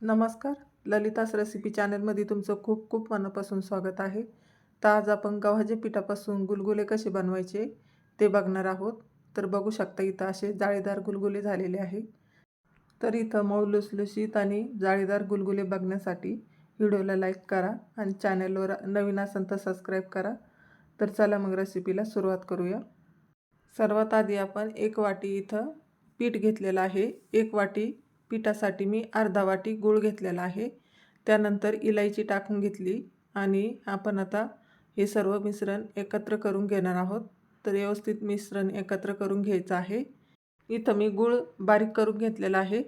नमस्कार. ललितास रेसिपी चॅनलमध्ये तुमचं खूप खूप मनापासून स्वागत आहे. तर आज आपण गव्हाच्या पिठापासून गुलगुले कसे बनवायचे ते बघणार आहोत. तर बघू शकता इथं असे जाळीदार गुलगुले झालेले आहे. तर इथं मऊ लुसलुशीत आणि जाळीदार गुलगुले बघण्यासाठी व्हिडिओला लाईक करा आणि चॅनलवर नवीन असेल तर सबस्क्राईब करा. तर चला मग रेसिपीला सुरुवात करूया. सर्वात आधी आपण 1 वाटी इथं पीठ घेतलेलं आहे. 1 वाटी पिठासाठी मी अर्धा वाटी गूळ घेतलेला आहे. त्यानंतर इलायची टाकून घेतली आणि आपण आता हे सर्व मिश्रण एकत्र करून घेणार आहोत. तर व्यवस्थित मिश्रण एकत्र करून घ्यायचं आहे. इथं मी गूळ बारीक करून घेतलेला आहे,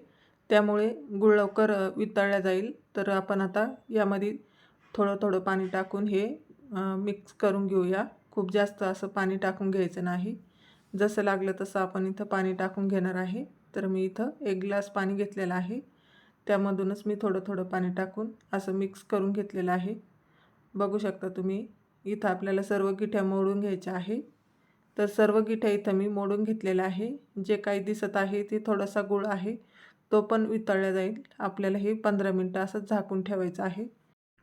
त्यामुळे गूळ लवकर वितळला जाईल. तर आपण आता यामध्ये थोडं थोडं पाणी टाकून हे मिक्स करून घेऊया. खूप जास्त असं पाणी टाकून घ्यायचं नाही. जसं लागलं तसं आपण इथं पाणी टाकून घेणार आहे. तर मी इथं 1 ग्लास पाणी घेतलेलं आहे. त्यामधूनच मी थोडं थोडं पाणी टाकून असं मिक्स करून घेतलेलं आहे. बघू शकता तुम्ही इथं आपल्याला सर्व गिठ्या मोडून घ्यायच्या आहे. तर सर्व गिठ्या इथं मी मोडून घेतलेल्या आहे. जे काही दिसत आहे ते थोडासा गूळ आहे, तो पण वितळला जाईल. आपल्याला हे 15 मिनटं असं झाकून ठेवायचं आहे.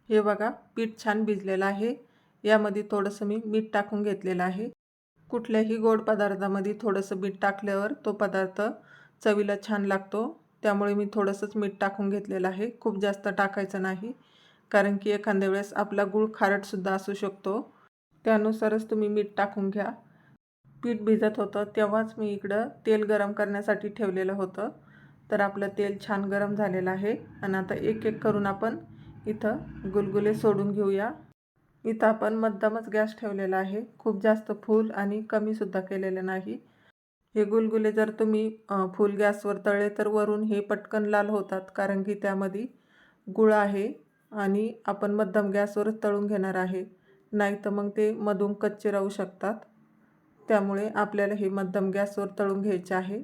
हे बघा पीठ छान भिजलेलं आहे. यामध्ये थोडंसं मी मीठ टाकून घेतलेलं आहे. कुठल्याही गोड पदार्थामध्ये थोडंसं मीठ टाकल्यावर तो पदार्थ चवीला छान लागतो. त्यामुळे मी थोडंसंच मीठ टाकून घेतलेलं आहे. खूप जास्त टाकायचं नाही, कारण की एखाद्या वेळेस आपला गूळ खारटसुद्धा असू शकतो. त्यानुसारच तुम्ही मीठ टाकून घ्या. पीठ भिजत होतं तेव्हाच मी इकडं तेल गरम करण्यासाठी ठेवलेलं होतं. तर आपलं तेल छान गरम झालेलं आहे आणि आता एक एक करून आपण इथं गुलगुले सोडून घेऊया. इथं आपण मध्यमच गॅस ठेवलेला आहे. खूप जास्त फुल आणि कमीसुद्धा केलेलं नाही. हे गुलगुले जर तुम्ही फुल गॅसवर तळले तर वरून हे पटकन लाल होतात, कारण की त्यामध्ये गूळ आहे आणि आपण मध्यम गॅसवर तळून घेणार आहे. नाही तर मग ते मधून कच्चे राहू शकतात. त्यामुळे आपल्याला हे मध्यम गॅसवर तळून घ्यायचे आहे.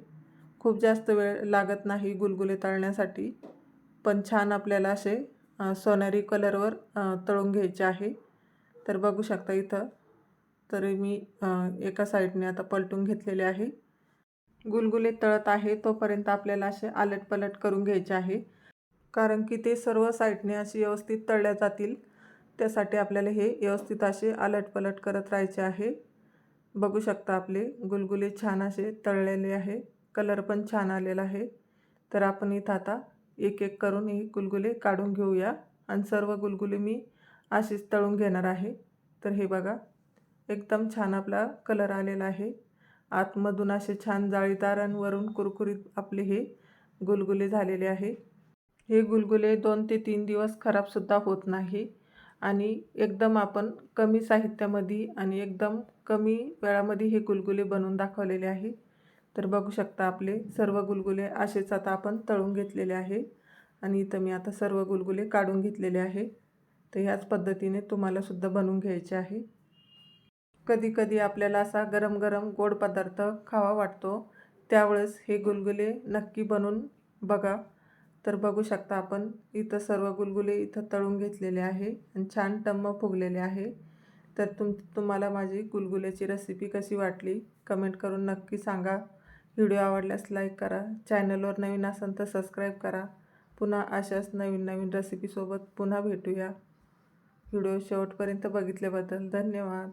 खूप जास्त वेळ लागत नाही गुलगुले तळण्यासाठी, पण छान आपल्याला असे सोनेरी कलरवर तळून घ्यायचे आहे. तर बघू शकता इथं तर मी एका साईडने आता पलटून घेतलेले आहे. गुलगुले तळत आहे तोपर्यंत आपल्याला असे आलटपलट करून घ्यायचे आहे, कारण की ते सर्व साईडने असे व्यवस्थित तळल्या जातील. त्यासाठी आपल्याला हे व्यवस्थित असे आलटपलट करत राहायचे आहे. बघू शकता आपले गुलगुले छान असे तळलेले आहे. कलर पण छान आलेला आहे. तर आपण इथं आता एक एक करून हे गुलगुले काढून घेऊया आणि सर्व गुलगुले मी असेच तळून घेणार आहे. तर हे बघा एकदम छान आपला कलर आलेला आहे. आतमधून असे छान जाळीदार आणि वरून कुरकुरीत आपले हे गुलगुले झालेले आहे. हे गुलगुले 2 ते 3 दिवस खराबसुद्धा होत नाही आणि एकदम आपण कमी साहित्यामध्ये आणि एकदम कमी वेळामध्ये हे गुलगुले बनवून दाखवलेले आहे. तर बघू शकता आपले सर्व गुलगुले असेच आता आपण तळून घेतलेले आहे आणि इथं मी आता सर्व गुलगुले काढून घेतलेले आहे. तर ह्याच पद्धतीने तुम्हालासुद्धा बनवून घ्यायचे आहे. कधी कधी आपल्याला असा गरम गरम गोड पदार्थ खावा वाटतो, त्यावेळेस हे गुलगुले नक्की बनवून बघा. तर बघू शकता आपण इथं सर्व गुलगुले इथं तळून घेतलेले आहे आणि छान टम्म फुगलेले आहे. तर तुम्हाला माझी गुलगुल्याची रेसिपी कशी वाटली कमेंट करून नक्की सांगा. व्हिडिओ आवडल्यास लाईक करा. चॅनलवर नवीन असाल तर सबस्क्राईब करा. पुन्हा अशाच नवीन नवीन रेसिपीसोबत पुन्हा भेटूया. व्हिडिओ शेवटपर्यंत बघितल्याबद्दल धन्यवाद.